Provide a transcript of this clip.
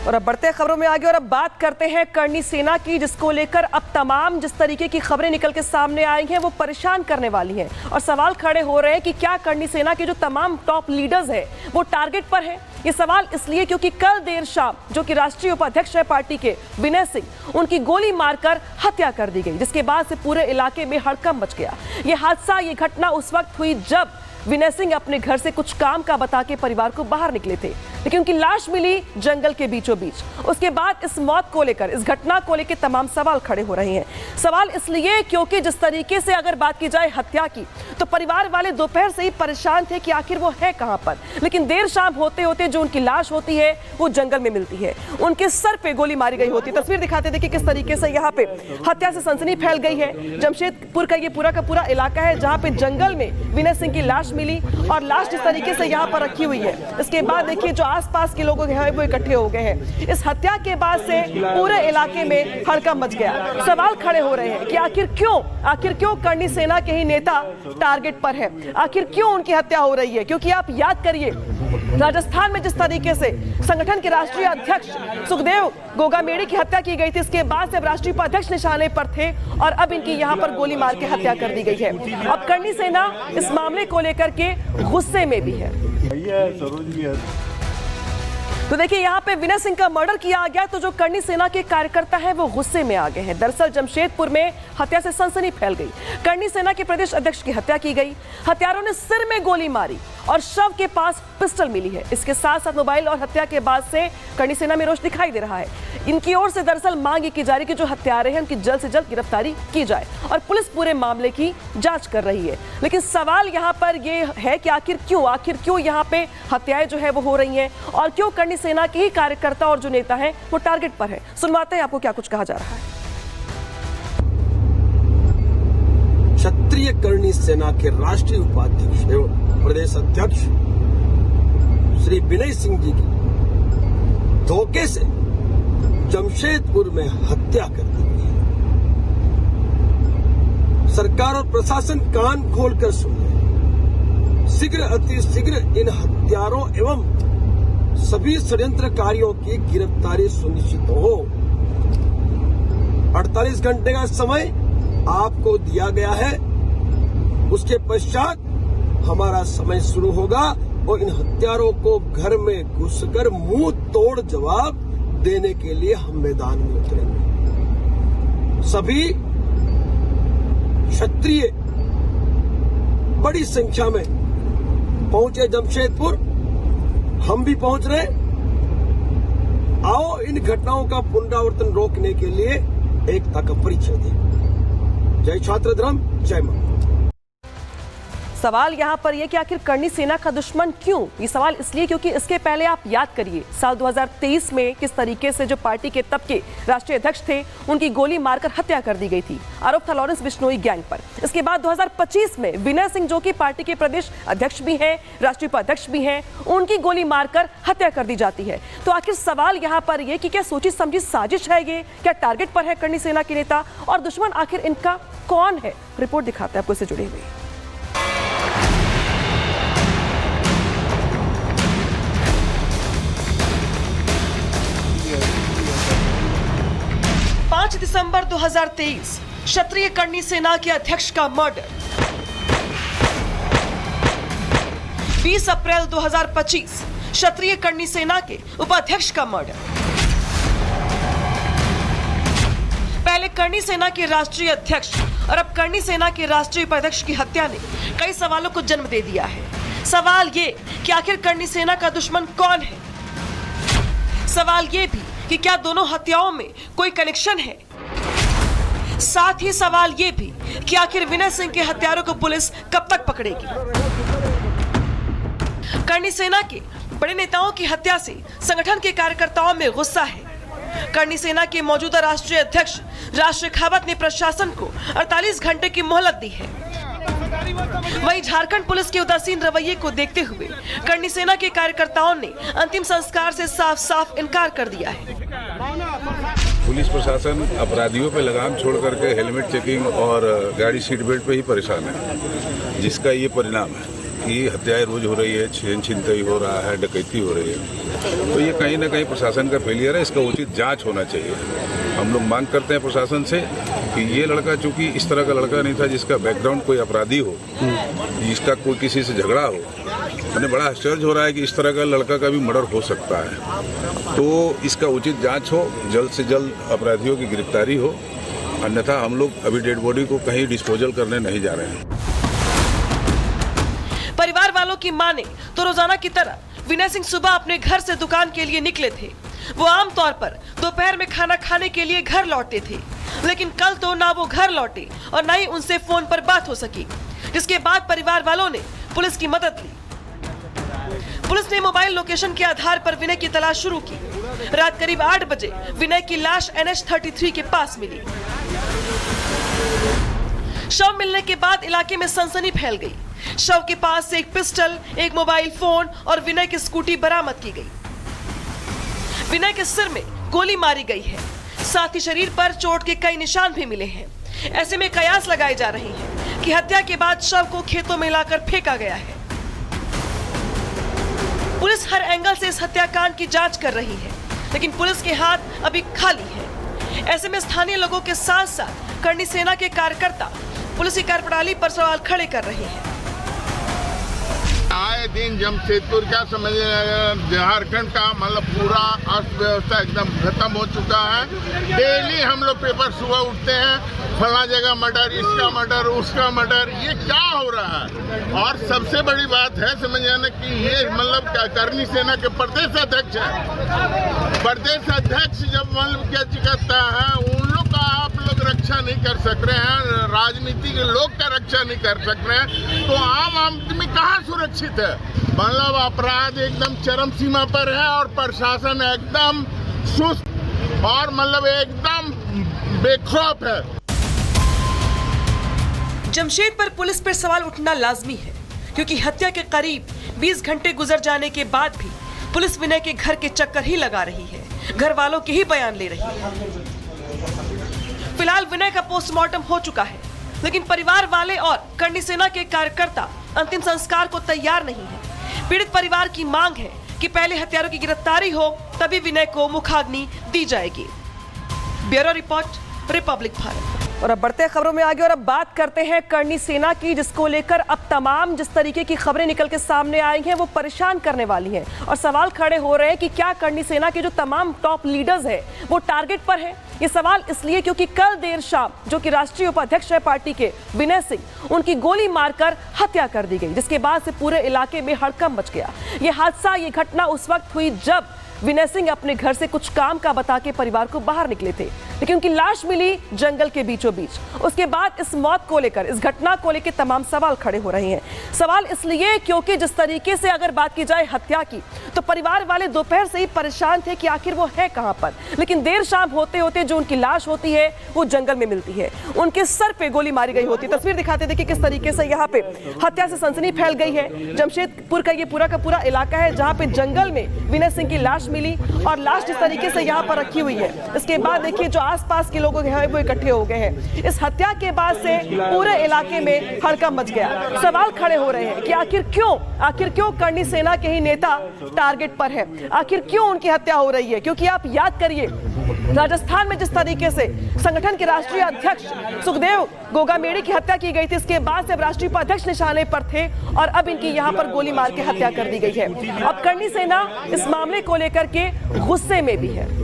और अब बढ़ते खबरों में आगे और अब बात करते हैं करनी सेना की, जिसको लेकर अब तमाम जिस तरीके की खबरें निकल के सामने आई हैं वो परेशान करने वाली हैं और सवाल खड़े हो रहे हैं कि क्या करनी सेना के जो तमाम टॉप लीडर्स हैं वो टारगेट पर है। ये सवाल इसलिए क्योंकि कल देर शाम जो कि राष्ट्रीय उपाध्यक्ष है पार्टी के विनय सिंह, उनकी गोली मारकर हत्या कर दी गई, जिसके बाद से पूरे इलाके में हड़कंप मच गया। ये हादसा, ये घटना उस वक्त हुई जब विनय सिंह अपने घर से कुछ काम का बता के परिवार को बाहर निकले थे, लेकिन उनकी लाश मिली जंगल के बीचों बीच। उसके बाद इस मौत को लेकर, इस घटना को लेकर तमाम सवाल खड़े हो रहे हैं। सवाल इसलिए क्योंकि जिस तरीके से अगर बात की जाए हत्या की, तो परिवार वाले दोपहर से ही परेशान थे कि आखिर वो है कहां पर, लेकिन देर शाम होते होते जो उनकी लाश होती है वो जंगल में मिलती है, उनके सर पे गोली मारी गई होती है। तस्वीर दिखाते देखिए किस तरीके से यहाँ पे हत्या से सनसनी फैल गई है। जमशेदपुर का ये पूरा का पूरा इलाका है जहाँ पे जंगल में विनय सिंह की लाश मिली और लाश जिस तरीके से यहाँ पर रखी हुई है, इसके बाद देखिए जो आसपास के लोग हैं वो इकट्ठे हो गए हैं। इस हत्या के बाद से पूरे इलाके में हड़कंप मच गया। सवाल खड़े हो रहे हैं कि आखिर क्यों करनी सेना के ही नेता टारगेट पर है, आखिर क्यों उनकी हत्या हो रही है। क्योंकि आप याद करिए राजस्थान में जिस तरीके से संगठन के राष्ट्रीय अध्यक्ष सुखदेव गोगामेड़ी की हत्या की गई थी, इसके बाद से अब राष्ट्रीय उपाध्यक्ष निशाने पर थे और अब इनकी यहां पर गोली मार के हत्या कर दी गई है। अब करनी सेना इस मामले को लेकर के गुस्से में भी है। तो देखिए यहाँ पे विनय सिंह का मर्डर किया गया, तो जो करनी सेना के कार्यकर्ता हैं वो गुस्से में आ गए हैं। दरअसल जमशेदपुर में हत्या से सनसनी फैल गई। करनी सेना के प्रदेश अध्यक्ष की हत्या की गई, हत्यारों ने सिर में गोली मारी और शव के पास पिस्टल मिली है। इसके साथ साथ मोबाइल और हत्या के बाद से करनी सेना में रोष दिखाई दे रहा है। इनकी ओर से दरअसल मांग की जा रही कि जो हत्यारे हैं उनकी जल्द से जल्द गिरफ्तारी की जाए और पुलिस पूरे मामले की जांच कर रही है। लेकिन सवाल यहाँ पर ये है कि आखिर क्यों यहाँ पे हत्याएं जो है वो हो रही हैं और क्यों करनी सेना के ही कार्यकर्ता और जो नेता हैं वो टारगेट पर है। सुनवाते हैं आपको क्या कुछ कहा जा रहा है। क्षत्रिय करनी सेना के राष्ट्रीय उपाध्यक्ष एवं प्रदेश अध्यक्ष श्री विनय सिंह जी की धोखे से जमशेदपुर में हत्या कर दी गई। सरकार और प्रशासन कान खोलकर सुन ले, शीघ्र अतिशीघ्र इन हत्यारों एवं सभी षड्यंत्रकारियों की गिरफ्तारी सुनिश्चित हो। 48 घंटे का समय आपको दिया गया है, उसके पश्चात हमारा समय शुरू होगा और इन हत्यारों को घर में घुसकर मुंह तोड़ जवाब देने के लिए हम मैदान में उतरेंगे। सभी क्षत्रिय बड़ी संख्या में पहुंचे जमशेदपुर, हम भी पहुंच रहे। आओ इन घटनाओं का पुनरावर्तन रोकने के लिए एकता का परिचय दें। जय छात्र धर्म, जय मां। सवाल यहाँ पर यह कि आखिर करनी सेना का दुश्मन क्यों? ये सवाल इसलिए क्योंकि इसके पहले आप याद करिए साल 2023 में किस तरीके से जो पार्टी के तब के राष्ट्रीय अध्यक्ष थे उनकी गोली मारकर हत्या कर दी गई थी। आरोप था लॉरेंस बिश्नोई गैंग पर। इसके बाद 2025 में विनय सिंह जो कि पार्टी के प्रदेश अध्यक्ष भी हैं, राष्ट्रीय उपाध्यक्ष भी हैं, उनकी गोली मारकर हत्या कर दी जाती है। तो आखिर सवाल यहाँ पर यह कि क्या सोची समझी साजिश है ये, क्या टारगेट पर है करनी सेना के नेता और दुश्मन आखिर इनका कौन है? रिपोर्ट दिखाते हैं आपको इससे जुड़ी हुई। 5 दिसंबर 2023 क्षत्रिय करनी सेना के अध्यक्ष का मर्डर। 20 अप्रैल 2025 क्षत्रिय करनी सेना के उपाध्यक्ष का मर्डर। पहले करनी सेना के राष्ट्रीय अध्यक्ष और अब करनी सेना के राष्ट्रीय उपाध्यक्ष की हत्या ने कई सवालों को जन्म दे दिया है। सवाल ये कि आखिर करनी सेना का दुश्मन कौन है? सवाल ये भी कि क्या दोनों हत्याओं में कोई कनेक्शन है? साथ ही सवाल ये भी कि आखिर विनय सिंह के हत्यारों को पुलिस कब तक पकड़ेगी? करनी सेना के बड़े नेताओं की हत्या से संगठन के कार्यकर्ताओं में गुस्सा है। करनी सेना के मौजूदा राष्ट्रीय अध्यक्ष राज शेखावत ने प्रशासन को 48 घंटे की मोहलत दी है। वहीं झारखंड पुलिस के उदासीन रवैये को देखते हुए करनी सेना के कार्यकर्ताओं ने अंतिम संस्कार से साफ इनकार कर दिया है। पुलिस प्रशासन अपराधियों पे लगाम छोड़ करके हेलमेट चेकिंग और गाड़ी सीट बेल्ट पे ही परेशान है, जिसका ये परिणाम है। ये हत्याएं रोज हो रही है, छिनतई हो रहा है, डकैती हो रही है, तो ये कहीं ना कहीं प्रशासन का फेलियर है। इसका उचित जांच होना चाहिए। हम लोग मांग करते हैं प्रशासन से कि ये लड़का चूंकि इस तरह का लड़का नहीं था जिसका बैकग्राउंड कोई अपराधी हो, जिसका कोई किसी से झगड़ा हो। हमें बड़ा आश्चर्य हो रहा है कि इस तरह का लड़का का भी मर्डर हो सकता है। तो इसका उचित जांच हो, जल्द से जल्द अपराधियों की गिरफ्तारी हो, अन्यथा हम लोग अभी डेड बॉडी को कहीं डिस्पोजल करने नहीं जा रहे हैं। परिवार वालों की माने तो रोजाना की तरह विनय सिंह सुबह अपने घर से दुकान के लिए निकले थे। वो आमतौर पर दोपहर में खाना खाने के लिए घर लौटते थे, लेकिन कल तो ना वो घर लौटे और ना ही उनसे फोन पर बात हो सकी, जिसके बाद परिवार वालों ने पुलिस की मदद ली। पुलिस ने मोबाइल लोकेशन के आधार पर विनय की तलाश शुरू की। रात करीब 8 बजे विनय की लाश NH-33 के पास मिली। शव मिलने के बाद इलाके में सनसनी फैल गई। शव के पास से एक पिस्टल, एक मोबाइल फोन और विनय की स्कूटी बरामद की गई। विनय के सिर में गोली मारी गई है, साथ ही शरीर पर चोट के कई निशान भी मिले हैं। ऐसे में कयास लगाए जा रहे हैं कि हत्या के बाद शव को खेतों में लाकर फेंका गया है। पुलिस हर एंगल से इस हत्याकांड की जांच कर रही है, लेकिन पुलिस के हाथ अभी खाली है। ऐसे में स्थानीय लोगों के साथ साथ करनी सेना के कार्यकर्ता पुलिस की कार्यप्रणाली पर सवाल खड़े कर रहे हैं। आए दिन जमशेदपुर का समझ झारखंड का मतलब पूरा अर्थव्यवस्था एकदम खत्म हो चुका है। डेली हम लोग पेपर सुबह उठते हैं, फला जगह मर्डर, इसका मर्डर, उसका मर्डर, ये क्या हो रहा है। और सबसे बड़ी बात है समझ आना कि ये मतलब करनी सेना के प्रदेश अध्यक्ष है। प्रदेश अध्यक्ष जब मतलब क्या चिकता है, उन लोग का आप लोग रक्षा नहीं कर सक रहे हैं, राजनीति के लोग का रक्षा नहीं कर सक रहे हैं, तो आम आदमी कहाँ सुरक्षित है। मतलब अपराध एकदम चरम सीमा पर है और प्रशासन एकदम सुस्त और मतलब एकदम बेखौफ है। जमशेद पर पुलिस पर सवाल उठना लाजमी है, क्योंकि हत्या के करीब 20 घंटे गुजर जाने के बाद भी पुलिस विनय के घर के चक्कर ही लगा रही है, घर वालों के ही बयान ले रही है। फिलहाल विनय का पोस्टमार्टम हो चुका है, लेकिन परिवार वाले और करनी सेना के कार्यकर्ता अंतिम संस्कार को तैयार नहीं है। पीड़ित परिवार की मांग है कि पहले हत्यारों की गिरफ्तारी हो, तभी विनय को मुखाग्नि दी जाएगी। Bureau report, Republic Bharat. और अब बढ़ते खबरों में आगे और अब बात करते हैं करनी सेना की, जिसको लेकर अब तमाम जिस तरीके की खबरें निकल के सामने आई हैं वो परेशान करने वाली हैं और सवाल खड़े हो रहे हैं कि क्या करनी सेना के जो तमाम टॉप लीडर्स हैं वो टारगेट पर हैं। ये सवाल इसलिए क्योंकि कल देर शाम जो कि राष्ट्रीय उपाध्यक्ष है पार्टी के विनय सिंह, उनकी गोली मारकर हत्या कर दी गई, जिसके बाद से पूरे इलाके में हड़कंप मच गया। ये हादसा, ये घटना उस वक्त हुई जब विनय सिंह अपने घर से कुछ काम का बता के परिवार को बाहर निकले थे, लेकिन उनकी लाश मिली जंगल के बीचों बीच। उसके बाद इस मौत को लेकर, इस घटना को लेकर तमाम सवाल खड़े हो रहे हैं। सवाल इसलिए क्योंकि जिस तरीके से अगर बात की जाए हत्या की, तो परिवार वाले दोपहर से ही परेशान थे कि आखिर वो है कहां पर। लेकिन देर शाम होते होते जो उनकी लाश होती है वो जंगल में मिलती है, उनके सर पे गोली मारी गई होती है। तस्वीर दिखाते देखिए किस तरीके से यहाँ पे हत्या से सनसनी फैल गई है। जमशेदपुर का ये पूरा का पूरा इलाका है जहाँ पे जंगल में विनय सिंह की लाश मिली और लाश जिस तरीके से यहाँ पर रखी हुई है, इसके बाद देखिए जो आसपास के लोग हैं वो इकट्ठे हो गए हैं। इस हत्या के बाद से पूरे इलाके में हड़कंप मच गया। सवाल खड़े हो रहे हैं कि आखिर क्यों करनी सेना के ही नेता टारगेट पर है, आखिर क्यों उनकी हत्या हो रही है। क्योंकि आप याद करिए राजस्थान में जिस तरीके से संगठन के राष्ट्रीय अध्यक्ष सुखदेव गोगामेड़ी की हत्या की गई थी, इसके बाद से राष्ट्रीय उपाध्यक्ष निशाने पर थे और अब इनकी यहां पर गोली मार के हत्या कर दी गई है। अब करनी सेना इस मामले को लेकर के गुस्से में भी है।